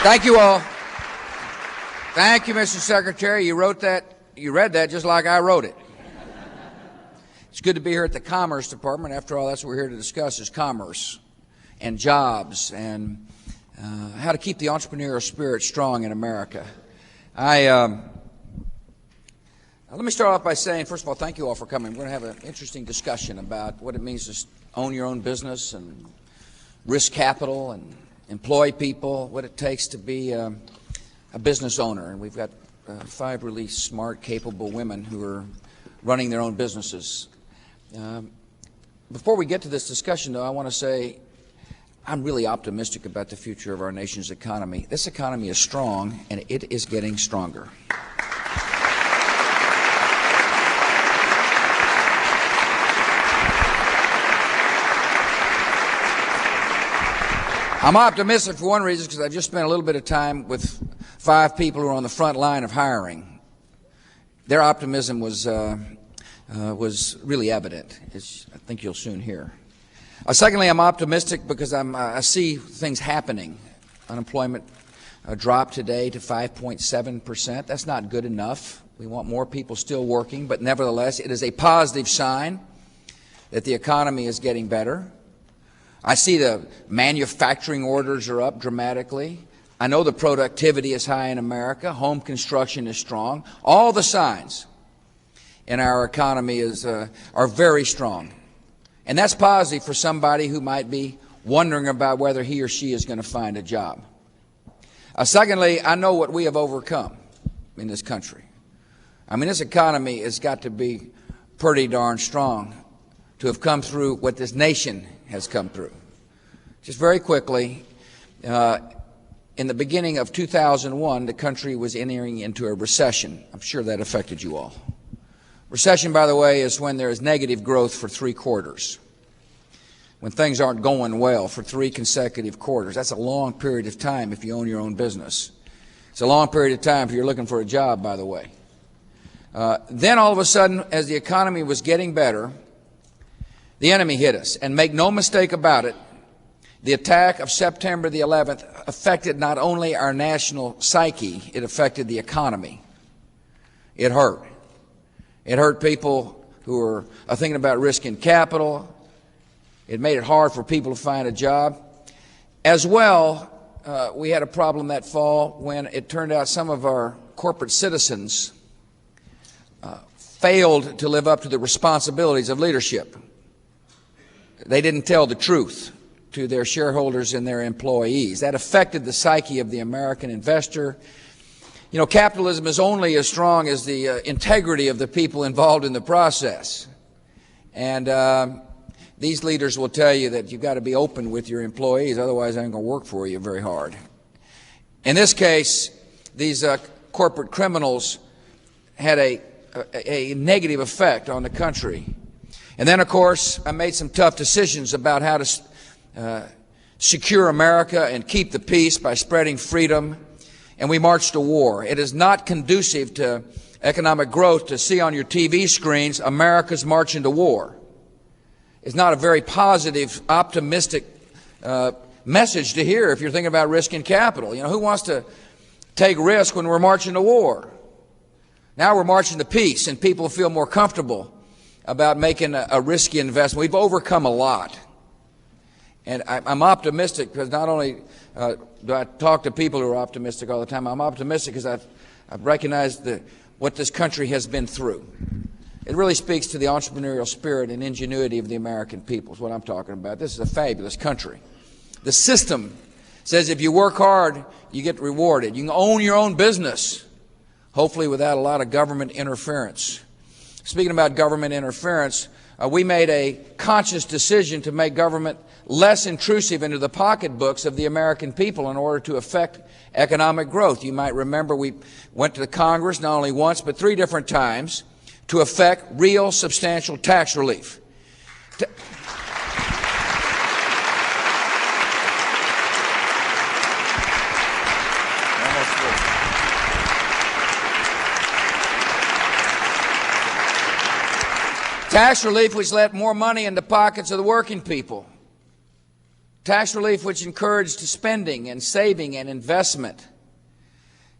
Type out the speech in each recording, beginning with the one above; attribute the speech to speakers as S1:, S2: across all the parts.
S1: Thank you all. Thank you, Mr. Secretary. You wrote that, you read that just like I wrote it. It's good to be here at the Commerce Department. After all, that's what we're here to discuss is commerce and jobs and how to keep the entrepreneurial spirit strong in America. Let me start off by saying, first of all, thank you all for coming. We're going to have an interesting discussion about what it means to own your own business and risk capital and employ people, what it takes to be a business owner. And we've got 5 really smart, capable women who are running their own businesses. Before we get to this discussion, though, I want to say I'm really optimistic about the future of our nation's economy. This economy is strong, and it is getting stronger. I'm optimistic for one reason, because I've just spent a little bit of time with 5 people who are on the front line of hiring. Their optimism was really evident, as I think you'll soon hear. Secondly, I'm optimistic because I see things happening. Unemployment dropped today to 5.7%. That's not good enough. We want more people still working, but nevertheless, it is a positive sign that the economy is getting better. I see the manufacturing orders are up dramatically. I know the productivity is high in America. Home construction is strong. All the signs in our economy are very strong. And that's positive for somebody who might be wondering about whether he or she is going to find a job. Secondly, I know what we have overcome in this country. I mean, this economy has got to be pretty darn strong to have come through what this nation has come through. Just very quickly, in the beginning of 2001, the country was entering into a recession. I'm sure that affected you all. Recession, by the way, is when there is negative growth for 3 quarters, when things aren't going well for 3 consecutive quarters. That's a long period of time if you own your own business. It's a long period of time if you're looking for a job, by the way. Then all of a sudden, as the economy was getting better, the enemy hit us. And make no mistake about it, the attack of September the 11th affected not only our national psyche, it affected the economy. It hurt. It hurt people who were thinking about risking capital. It made it hard for people to find a job. As well, we had a problem that fall when it turned out some of our corporate citizens failed to live up to the responsibilities of leadership. They didn't tell the truth to their shareholders and their employees. That affected the psyche of the American investor. You know, capitalism is only as strong as the integrity of the people involved in the process. And these leaders will tell you that you've got to be open with your employees, otherwise they ain't going to work for you very hard. In this case, these corporate criminals had a negative effect on the country. And then, of course, I made some tough decisions about how to secure America and keep the peace by spreading freedom, and we marched to war. It is not conducive to economic growth to see on your TV screens America's marching to war. It's not a very positive, optimistic message to hear if you're thinking about risking capital. You know, who wants to take risk when we're marching to war? Now we're marching to peace, and people feel more comfortable about making a risky investment. We've overcome a lot. And I'm optimistic because not only do I talk to people who are optimistic all the time, I'm optimistic because I've recognized what this country has been through. It really speaks to the entrepreneurial spirit and ingenuity of the American people is what I'm talking about. This is a fabulous country. The system says if you work hard, you get rewarded. You can own your own business, hopefully without a lot of government interference. Speaking about government interference, we made a conscious decision to make government less intrusive into the pocketbooks of the American people in order to affect economic growth. You might remember we went to the Congress not only once but 3 different times to effect real substantial tax relief. Tax relief which let more money in the pockets of the working people. tax relief which encouraged spending and saving and investment.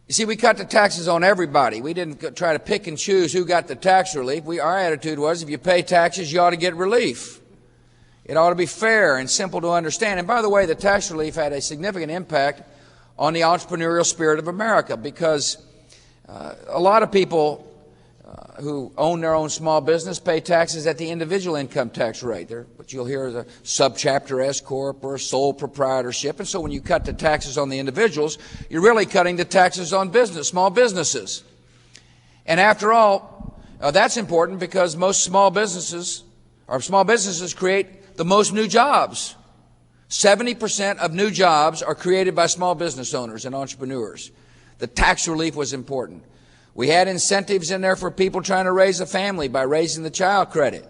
S1: You see, we cut the taxes on everybody. We didn't try to pick and choose who got the tax relief. Our attitude was, if you pay taxes, you ought to get relief. It ought to be fair and simple to understand. And by the way, the tax relief had a significant impact on the entrepreneurial spirit of America, because a lot of people who own their own small business pay taxes at the individual income tax rate. What you'll hear is a subchapter S corp or a sole proprietorship. And so when you cut the taxes on the individuals, you're really cutting the taxes on small businesses. And after all, that's important because most small businesses create the most new jobs. 70% of new jobs are created by small business owners and entrepreneurs. The tax relief was important. We had incentives in there for people trying to raise a family by raising the child credit.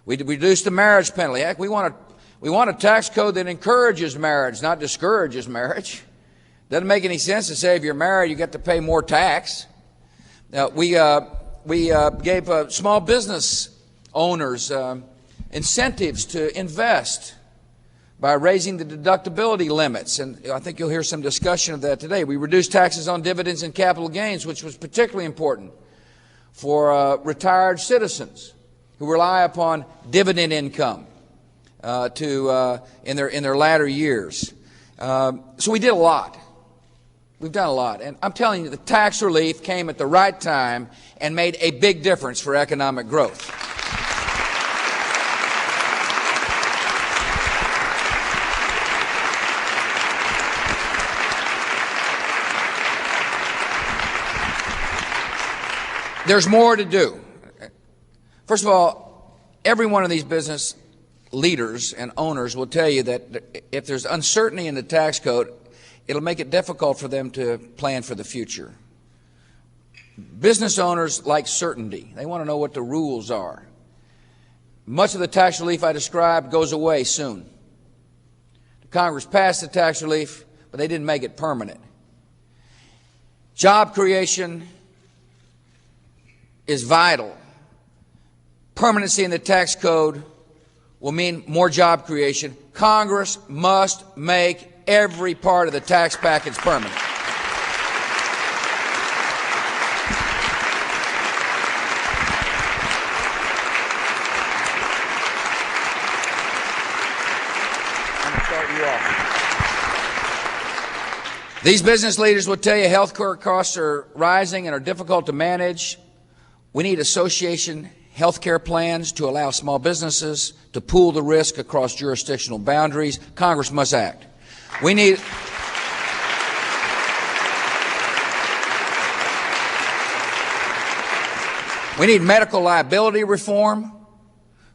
S1: We reduced the marriage penalty. Heck, we want a tax code that encourages marriage, not discourages marriage. Doesn't make any sense to say if you're married you get to pay more tax. We gave small business owners incentives to invest by raising the deductibility limits, and I think you'll hear some discussion of that today. We reduced taxes on dividends and capital gains, which was particularly important for retired citizens who rely upon dividend income in their latter years. So we did a lot. We've done a lot, and I'm telling you, the tax relief came at the right time and made a big difference for economic growth. There's more to do. First of all, every one of these business leaders and owners will tell you that if there's uncertainty in the tax code, it'll make it difficult for them to plan for the future. Business owners like certainty. They want to know what the rules are. Much of the tax relief I described goes away soon. Congress passed the tax relief, but they didn't make it permanent. Job creation is vital. Permanency in the tax code will mean more job creation. Congress must make every part of the tax package permanent. I'm going to start you off. These business leaders will tell you health care costs are rising and are difficult to manage. We need association health care plans to allow small businesses to pool the risk across jurisdictional boundaries. Congress must act. We need medical liability reform.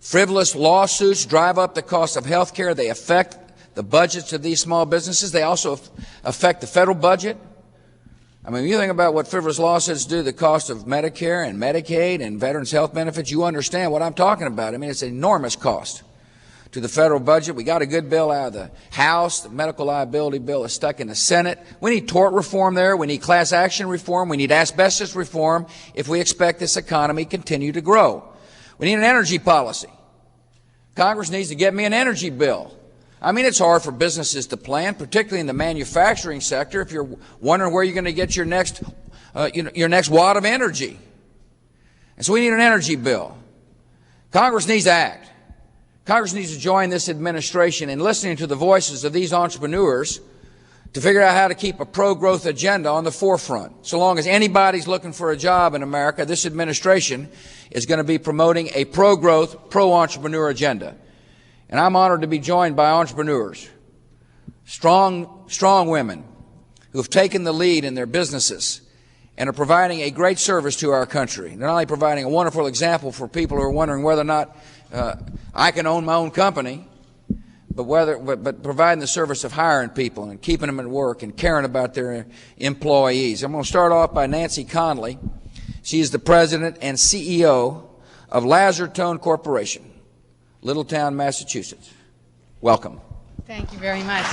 S1: Frivolous lawsuits drive up the cost of health care. They affect the budgets of these small businesses. They also affect the federal budget. I mean, when you think about what frivolous lawsuits do to the cost of Medicare and Medicaid and veterans' health benefits, you understand what I'm talking about. I mean, it's an enormous cost to the federal budget. We got a good bill out of the House. The medical liability bill is stuck in the Senate. We need tort reform there. We need class action reform. We need asbestos reform if we expect this economy to continue to grow. We need an energy policy. Congress needs to get me an energy bill. I mean, it's hard for businesses to plan, particularly in the manufacturing sector, if you're wondering where you're going to get your next watt of energy. And so we need an energy bill. Congress needs to act. Congress needs to join this administration in listening to the voices of these entrepreneurs to figure out how to keep a pro-growth agenda on the forefront. So long as anybody's looking for a job in America, this administration is going to be promoting a pro-growth, pro-entrepreneur agenda. And I'm honored to be joined by entrepreneurs, strong women who have taken the lead in their businesses and are providing a great service to our country. They're not only providing a wonderful example for people who are wondering whether or not I can own my own company, but providing the service of hiring people and keeping them at work and caring about their employees. I'm going to start off by Nancy Conley. She is the president and CEO of Lazartone Corporation, Littletown, Massachusetts. Welcome.
S2: Thank you very much.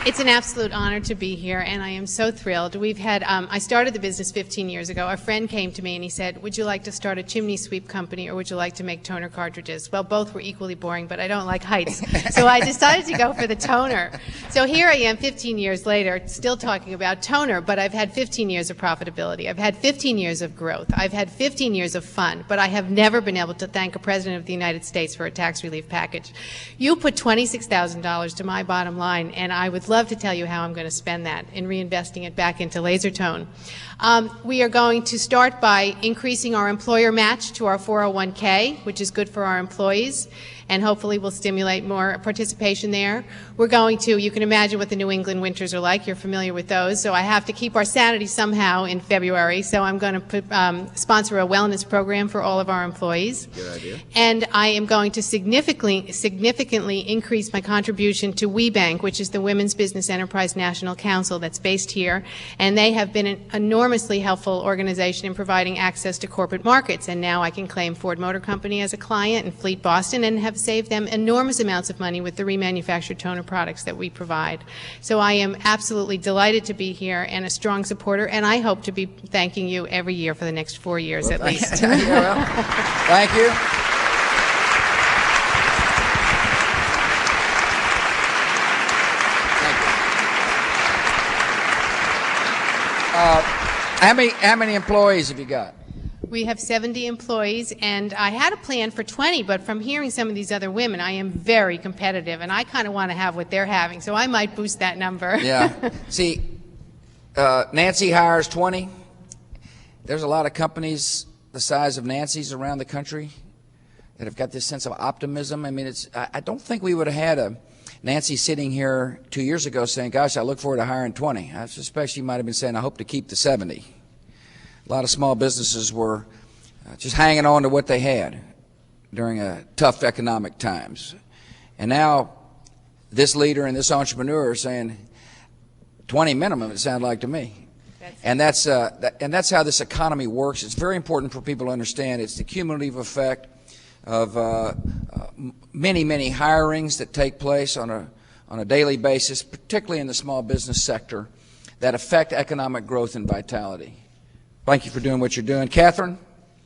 S2: It's an absolute honor to be here, and I am so thrilled. We've had, I started the business 15 years ago. A friend came to me and he said, would you like to start a chimney sweep company or would you like to make toner cartridges? Well, both were equally boring, but I don't like heights. So I decided to go for the toner. So here I am 15 years later, still talking about toner, but I've had 15 years of profitability. I've had 15 years of growth. I've had 15 years of fun, but I have never been able to thank a President of the United States for a tax relief package. You put $26,000 to my bottom line, and I would love to tell you how I'm going to spend that in reinvesting it back into LaserTone. We are going to start by increasing our employer match to our 401k, which is good for our employees, and hopefully will stimulate more participation there. We're going to, you can imagine what the New England winters are like. You're familiar with those. So I have to keep our sanity somehow in February. So I'm going to sponsor a wellness program for all of our employees.
S1: Good idea.
S2: And I am going to significantly increase my contribution to WeBank, which is the Women's Business Enterprise National Council that's based here. And they have been an enormously helpful organization in providing access to corporate markets. And now I can claim Ford Motor Company as a client and Fleet Boston and have saved them enormous amounts of money with the remanufactured toner products that we provide. So I am absolutely delighted to be here and a strong supporter, and I hope to be thanking you every year for the next 4 years at least.
S1: Thank you. How many employees have you got?
S2: We have 70 employees, and I had a plan for 20, but from hearing some of these other women, I am very competitive, and I kind of want to have what they're having, so I might boost that number.
S1: Yeah. See, Nancy hires 20. There's a lot of companies the size of Nancy's around the country that have got this sense of optimism. I mean, I don't think we would have had a Nancy sitting here 2 years ago saying, gosh, I look forward to hiring 20. I suspect she might have been saying, I hope to keep the 70. A lot of small businesses were just hanging on to what they had during tough economic times. And now this leader and this entrepreneur are saying 20 minimum, it sounded like to me. And that's how this economy works. It's very important for people to understand. It's the cumulative effect of many hirings that take place on a daily basis, particularly in the small business sector, that affect economic growth and vitality. Thank you for doing what you're doing. Catherine,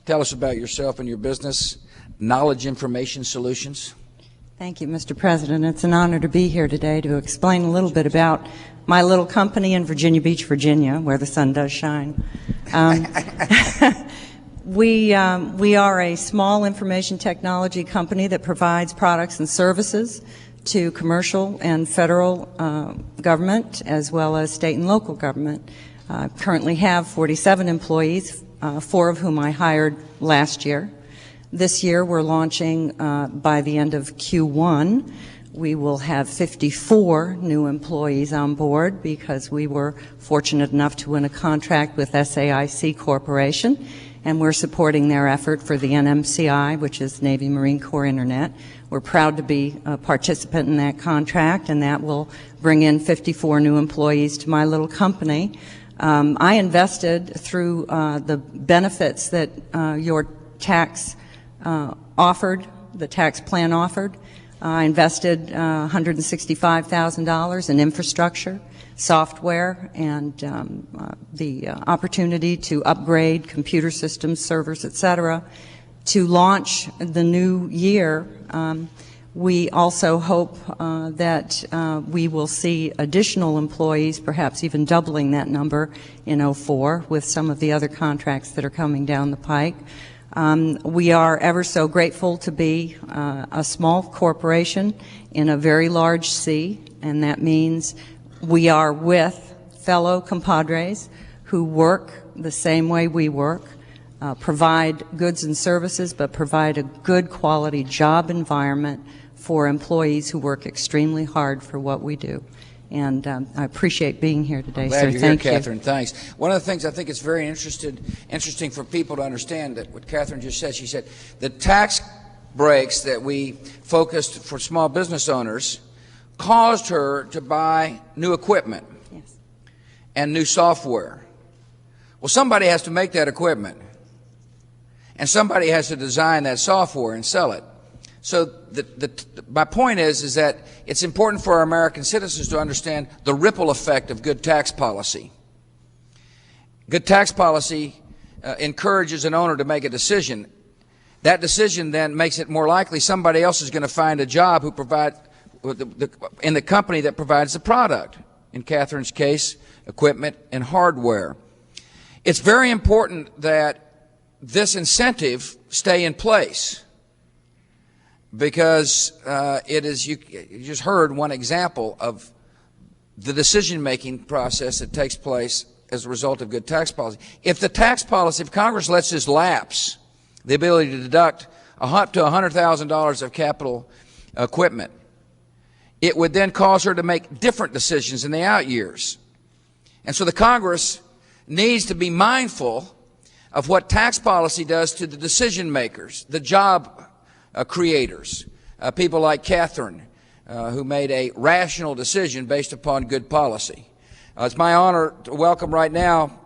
S1: tell us about yourself and your business, Knowledge Information Solutions.
S3: Thank you, Mr. President. It's an honor to be here today to explain a little bit about my little company in Virginia Beach, Virginia, where the sun does shine. We are a small information technology company that provides products and services to commercial and federal government as well as state and local government. I currently have 47 employees, 4 of whom I hired last year. This year we're launching by the end of Q1. We will have 54 new employees on board because we were fortunate enough to win a contract with SAIC Corporation, and we're supporting their effort for the NMCI, which is Navy Marine Corps Internet. We're proud to be a participant in that contract, and that will bring in 54 new employees to my little company. I invested through the benefits that your tax offered, the tax plan offered. I invested $165,000 in infrastructure, software, and the opportunity to upgrade computer systems, servers, etc. To launch the new year, we also hope that we will see additional employees, perhaps even doubling that number in '04 with some of the other contracts that are coming down the pike. We are ever so grateful to be a small corporation in a very large sea, and that means we are with fellow compadres who work the same way we work, provide goods and services, but provide a good quality job environment for employees who work extremely hard for what we do. And I appreciate being here today, sir.
S1: Glad you're
S3: Thank
S1: here,
S3: you.
S1: Catherine. Thanks. One of the things I think it's very interesting for people to understand that what Catherine just said, she said the tax breaks that we focused for small business owners caused her to buy new equipment and new software. Well, somebody has to make that equipment, and somebody has to design that software and sell it. So my point is that it's important for our American citizens to understand the ripple effect of good tax policy. Good tax policy encourages an owner to make a decision. That decision then makes it more likely somebody else is going to find a job who in the company that provides the product. In Catherine's case, equipment and hardware. It's very important that this incentive stay in place, because you just heard one example of the decision-making process that takes place as a result of good tax policy. If Congress lets this lapse, the ability to deduct up to $100,000 of capital equipment, it would then cause her to make different decisions in the out years. And so the Congress needs to be mindful of what tax policy does to the decision makers, the job creators, people like Catherine, who made a rational decision based upon good policy. It's my honor to welcome right now,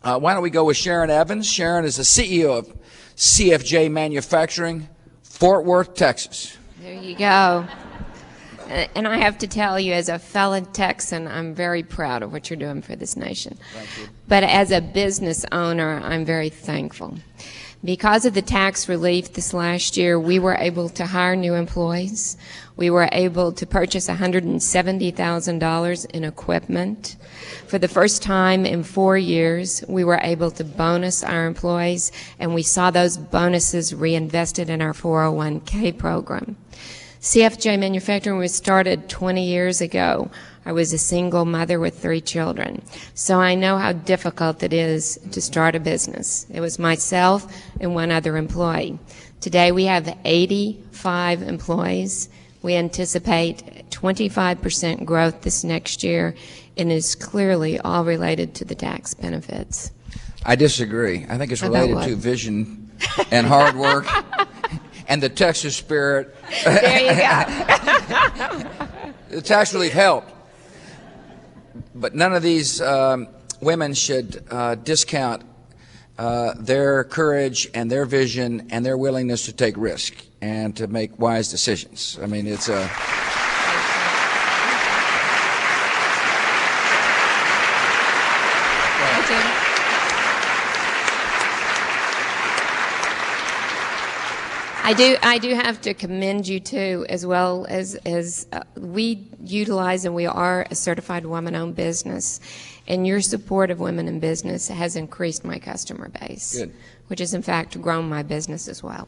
S1: why don't we go with Sharon Evans. Sharon is the CEO of CFJ Manufacturing, Fort Worth, Texas.
S4: There you go. And I have to tell you, as a fellow Texan, I'm very proud of what you're doing for this nation.
S1: Thank you.
S4: But as a business owner, I'm very thankful. Because of the tax relief this last year, we were able to hire new employees. We were able to purchase $170,000 in equipment. For the first time in 4 years, we were able to bonus our employees, and we saw those bonuses reinvested in our 401k program. CFJ Manufacturing was started 20 years ago. I was a single mother with 3 children, so I know how difficult it is to start a business. It was myself and 1 other employee. Today we have 85 employees. We anticipate 25% growth this next year, and is clearly all related to the tax benefits.
S1: I disagree. I think it's related to vision and hard work and the Texas spirit.
S4: There you go.
S1: The tax relief helped. But none of these women should discount their courage and their vision and their willingness to take risk and to make wise decisions. I mean, it's a...
S4: I do have to commend you too, as well as we utilize, and we are a certified woman-owned business, and your support of women in business has increased my customer base.
S1: Good.
S4: Which has in fact grown my business as well.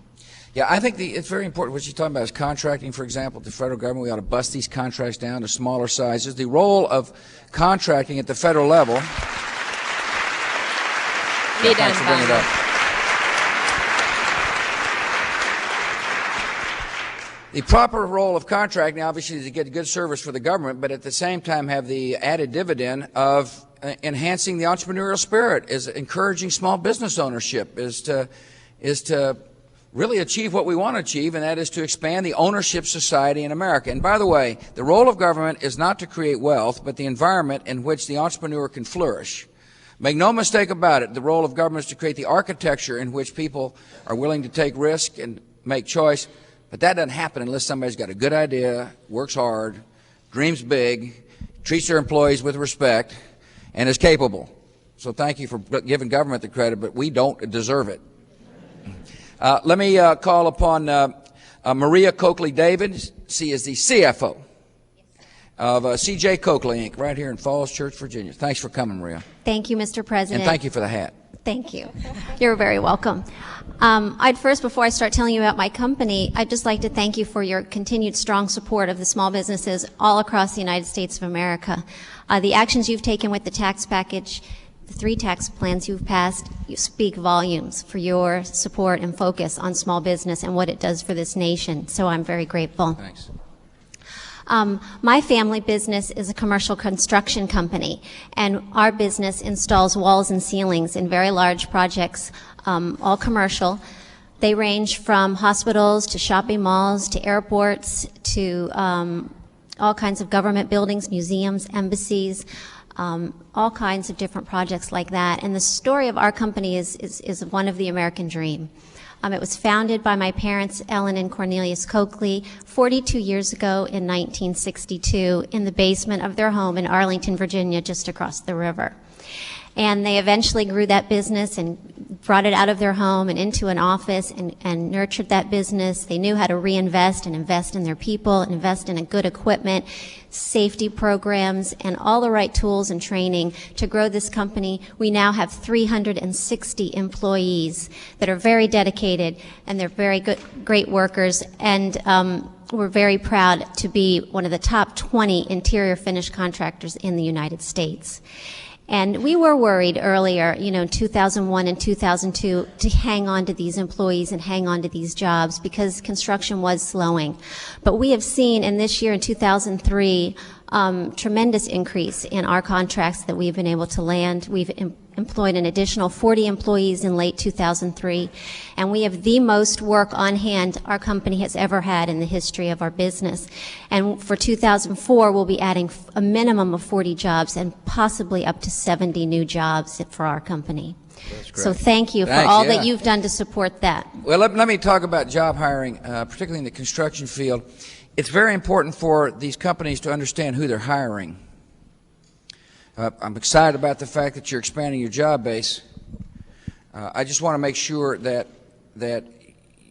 S1: Yeah, I think it's very important. What you're talking about is contracting, for example, the federal government. We ought to bust these contracts down to smaller sizes. The role of contracting at the federal level.
S4: Be done,
S1: bring it up. The proper role of contracting, obviously, is to get good service for the government, but at the same time have the added dividend of enhancing the entrepreneurial spirit, is encouraging small business ownership, is to really achieve what we want to achieve, and that is to expand the ownership society in America. And by the way, the role of government is not to create wealth, but the environment in which the entrepreneur can flourish. Make no mistake about it, the role of government is to create the architecture in which people are willing to take risk and make choice. But that doesn't happen unless somebody's got a good idea, works hard, dreams big, treats their employees with respect, and is capable. So thank you for giving government the credit, but we don't deserve it. Let me call upon Maria Coakley-David. She is the CFO of C.J. Coakley, Inc., right here in Falls Church, Virginia. Thanks for coming, Maria.
S5: Thank you, Mr. President.
S1: And thank you for the hat.
S5: Thank you. You're very welcome. I'd first, before I start telling you about my company, I'd just like to thank you for your continued strong support of the small businesses all across the United States of America. The actions you've taken with the tax package, the 3 tax plans you've passed, you speak volumes for your support and focus on small business and what it does for this nation. So I'm very grateful.
S1: Thanks.
S5: My family business is a commercial construction company, and our business installs walls and ceilings in very large projects, all commercial. They range from hospitals to shopping malls to airports to all kinds of government buildings, museums, embassies, all kinds of different projects like that. And the story of our company is one of the American dream. It was founded by my parents, Ellen and Cornelius Coakley, 42 years ago in 1962 in the basement of their home in Arlington, Virginia, just across the river. And they eventually grew that business and brought it out of their home and into an office and nurtured that business. They knew how to reinvest and invest in their people and invest in a good equipment, safety programs, and all the right tools and training to grow this company. We now have 360 employees that are very dedicated, and they're very great workers. And we're very proud to be one of the top 20 interior finish contractors in the United States. And we were worried earlier, in 2001 and 2002, to hang on to these employees and hang on to these jobs because construction was slowing. But we have seen in this year, in 2003, tremendous increase in our contracts that we've been able to land. We've employed an additional 40 employees in late 2003, and we have the most work on hand our company has ever had in the history of our business. And for 2004, we'll be adding a minimum of 40 jobs and possibly up to 70 new jobs for our company.
S1: That's great.
S5: So thank you for all that you've done to support that.
S1: Well, let me talk about job hiring, particularly in the construction field. It's very important for these companies to understand who they're hiring. I'm excited about the fact that you're expanding your job base. I just want to make sure that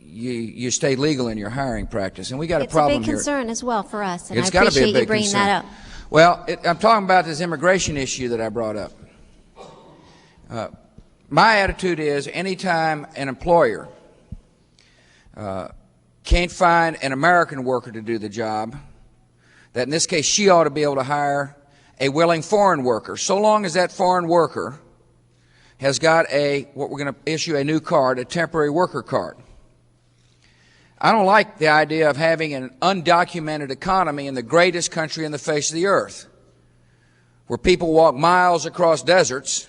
S1: you stay legal in your hiring practice. And we got a problem here.
S5: It's a big concern as well for us, and
S1: It's
S5: I
S1: gotta be a
S5: appreciate you
S1: big
S5: bringing
S1: concern.
S5: that up.
S1: Well, I'm talking about this immigration issue that I brought up. My attitude is anytime an employer can't find an American worker to do the job, that in this case she ought to be able to hire a willing foreign worker, so long as that foreign worker has got what we're going to issue a new card, a temporary worker card. I don't like the idea of having an undocumented economy in the greatest country in the face of the earth, where people walk miles across deserts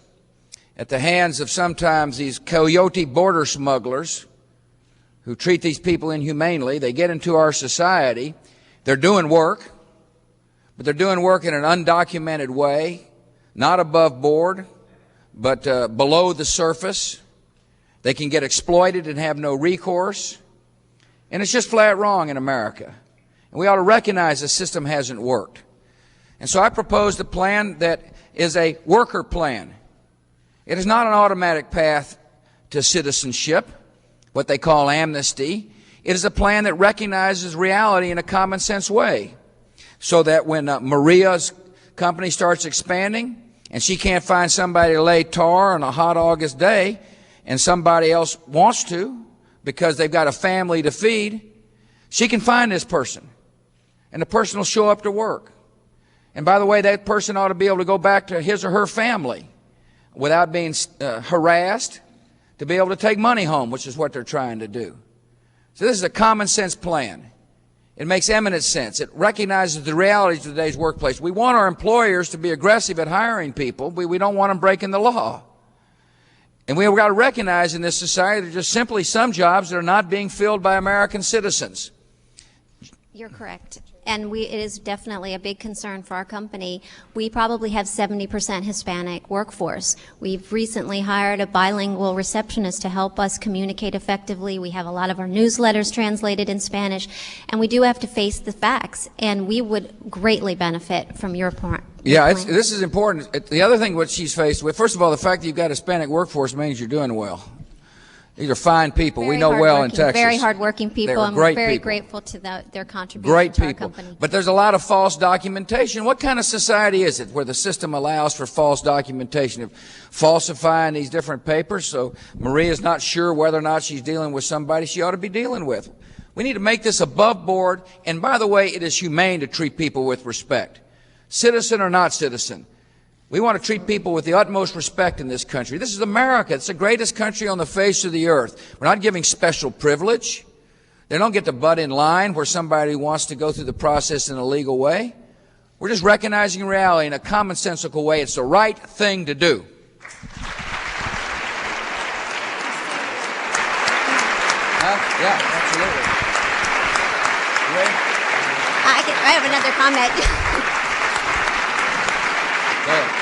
S1: at the hands of sometimes these coyote border smugglers who treat these people inhumanely. They get into our society. They're doing work, but they're doing work in an undocumented way, not above board, but below the surface. They can get exploited and have no recourse. And it's just flat wrong in America. And we ought to recognize the system hasn't worked. And so I proposed a plan that is a worker plan. It is not an automatic path to citizenship, what they call amnesty. It is a plan that recognizes reality in a common sense way, so that when Maria's company starts expanding and she can't find somebody to lay tar on a hot August day and somebody else wants to because they've got a family to feed, she can find this person and the person will show up to work. And by the way, that person ought to be able to go back to his or her family without being harassed, to be able to take money home, which is what they're trying to do. So this is a common sense plan. It makes eminent sense. It recognizes the realities of today's workplace. We want our employers to be aggressive at hiring people. We don't want them breaking the law. And we've got to recognize in this society there's just simply some jobs that are not being filled by American citizens.
S5: You're correct. And it is definitely a big concern for our company. We probably have 70% Hispanic workforce. We've recently hired a bilingual receptionist to help us communicate effectively. We have a lot of our newsletters translated in Spanish, and we do have to face the facts, and we would greatly benefit from your part.
S1: Yeah, this is important. The other thing what she's faced with, first of all, the fact that you've got a Hispanic workforce means you're doing well. These are fine people. We know well in Texas.
S5: Very hardworking people, and we're very grateful to their contribution to our company.
S1: But there's a lot of false documentation. What kind of society is it where the system allows for false documentation, of falsifying these different papers so Maria's not sure whether or not she's dealing with somebody she ought to be dealing with? We need to make this above board. And by the way, it is humane to treat people with respect, citizen or not citizen. We want to treat people with the utmost respect in this country. This is America. It's the greatest country on the face of the earth. We're not giving special privilege. They don't get to butt in line where somebody wants to go through the process in a legal way. We're just recognizing reality in a commonsensical way. It's the right thing to do. Yeah, absolutely. You ready?
S5: I have another comment.
S1: Go ahead.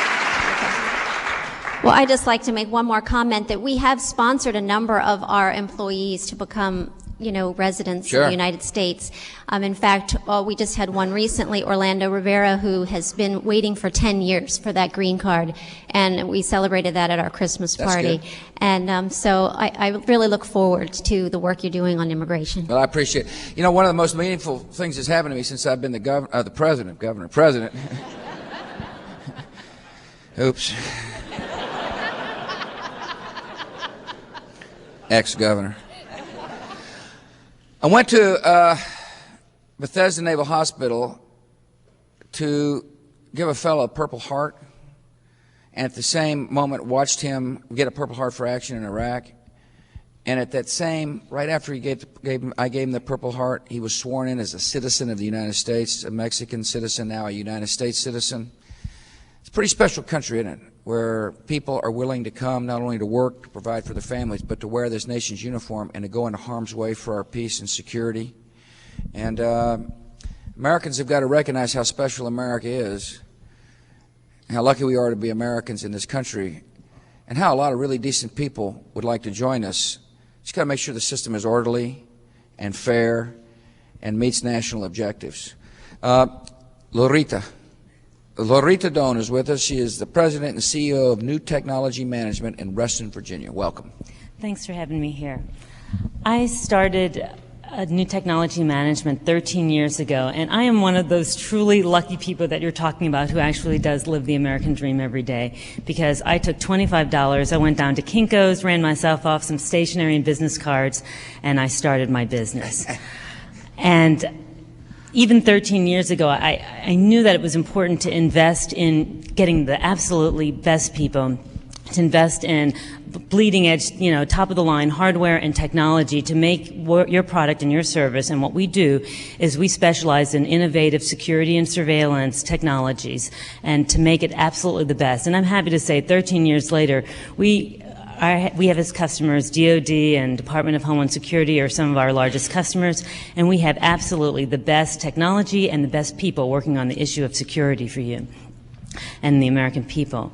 S5: Well, I'd just like to make one more comment that we have sponsored a number of our employees to become, residents of the United States. In fact, we just had one recently, Orlando Rivera, who has been waiting for 10 years for that green card, and we celebrated that at our Christmas party.
S1: That's good.
S5: And so I really look forward to the work you're doing on immigration.
S1: Well, I appreciate it. One of the most meaningful things that's happened to me since I've been the president. Oops. Ex-governor. I went to Bethesda Naval Hospital to give a fellow a Purple Heart, and at the same moment watched him get a Purple Heart for action in Iraq. And at that same, right after I gave him the Purple Heart, he was sworn in as a citizen of the United States, a Mexican citizen, now a United States citizen. It's a pretty special country, isn't it? Where people are willing to come not only to work, to provide for their families, but to wear this nation's uniform and to go into harm's way for our peace and security. And Americans have got to recognize how special America is, how lucky we are to be Americans in this country, and how a lot of really decent people would like to join us. Just got to make sure the system is orderly and fair and meets national objectives. Loretta Doan is with us. She is the president and CEO of New Technology Management in Reston, Virginia. Welcome.
S6: Thanks for having me here. I started New Technology Management 13 years ago, and I am one of those truly lucky people that you're talking about who actually does live the American dream every day, because I took $25, I went down to Kinko's, ran myself off some stationery and business cards, and I started my business. And even 13 years ago, I knew that it was important to invest in getting the absolutely best people, to invest in bleeding edge, top of the line hardware and technology to make your product and your service. And what we do is we specialize in innovative security and surveillance technologies, and to make it absolutely the best. And I'm happy to say 13 years later, we have as customers DOD and Department of Homeland Security are some of our largest customers, and we have absolutely the best technology and the best people working on the issue of security for you and the American people.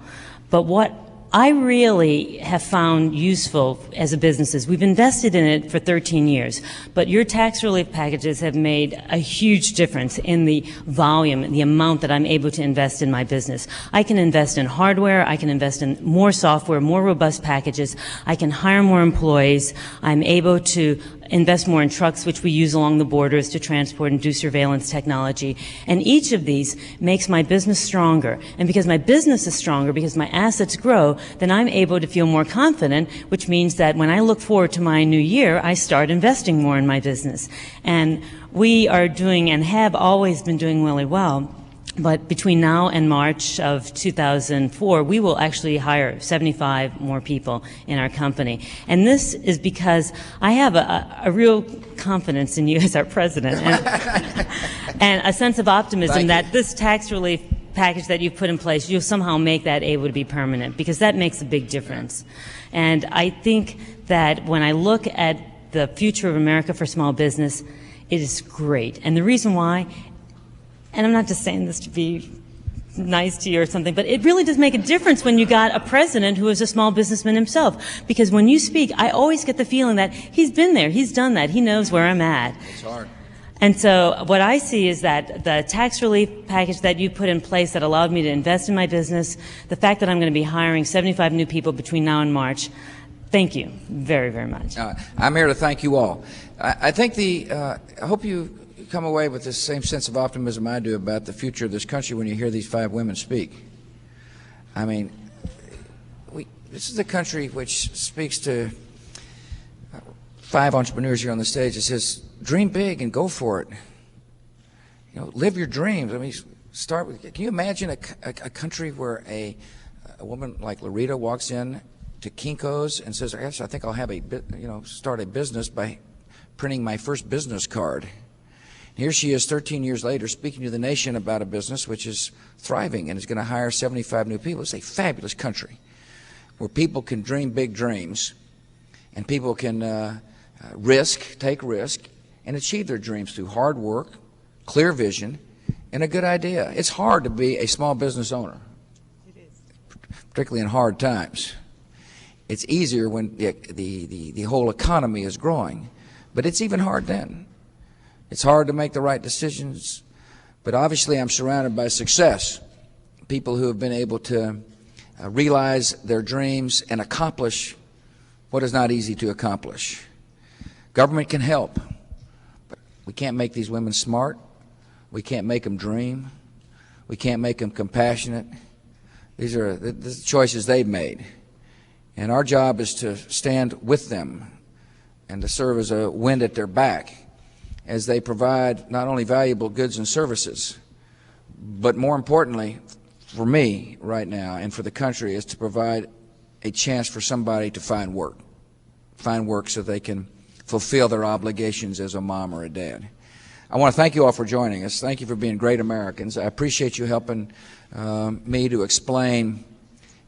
S6: But what I really have found useful as a business is we've invested in it for 13 years, but your tax relief packages have made a huge difference in the volume and the amount that I'm able to invest in my business. I can invest in hardware, I can invest in more software, more robust packages, I can hire more employees, I'm able to invest more in trucks, which we use along the borders to transport and do surveillance technology. And each of these makes my business stronger. And because my business is stronger, because my assets grow, then I'm able to feel more confident, which means that when I look forward to my new year, I start investing more in my business. And we are doing and have always been doing really well. But between now and March of 2004, we will actually hire 75 more people in our company. And this is because I have a real confidence in you as our president and a sense of optimism that this tax relief package that you've put in place, you'll somehow make that able to be permanent, because that makes a big difference. And I think that when I look at the future of America for small business, it is great. And the reason why, and I'm not just saying this to be nice to you or something, but it really does make a difference when you got a president who is a small businessman himself. Because when you speak, I always get the feeling that he's been there, he's done that, he knows where I'm at.
S1: It's hard.
S6: And so what I see is that the tax relief package that you put in place that allowed me to invest in my business, the fact that I'm going to be hiring 75 new people between now and March, thank you very, very much.
S1: I'm here to thank you all. I think I hope you come away with the same sense of optimism I do about the future of this country when you hear these 5 women speak. I mean, this is a country which speaks to 5 entrepreneurs here on the stage. It says, dream big and go for it. Live your dreams. I mean, start with. Can you imagine a country where a woman like Loretta walks in to Kinko's and says, "Yes, I think I'll have start a business by printing my first business card." Here she is 13 years later speaking to the nation about a business which is thriving and is going to hire 75 new people. It's a fabulous country where people can dream big dreams and people can take risk, and achieve their dreams through hard work, clear vision, and a good idea. It's hard to be a small business owner. It is. particularly in hard times. It's easier when the whole economy is growing, but it's even hard then. It's hard to make the right decisions, but obviously I'm surrounded by success, people who have been able to realize their dreams and accomplish what is not easy to accomplish. Government can help, but we can't make these women smart. We can't make them dream. We can't make them compassionate. These are the choices they've made. And our job is to stand with them and to serve as a wind at their back as they provide not only valuable goods and services, but more importantly, for me right now and for the country, is to provide a chance for somebody to find work so they can fulfill their obligations as a mom or a dad. I want to thank you all for joining us. Thank you for being great Americans. I appreciate you helping me to explain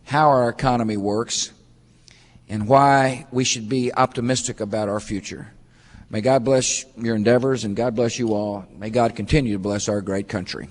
S1: how our economy works and why we should be optimistic about our future. May God bless your endeavors, and God bless you all. May God continue to bless our great country.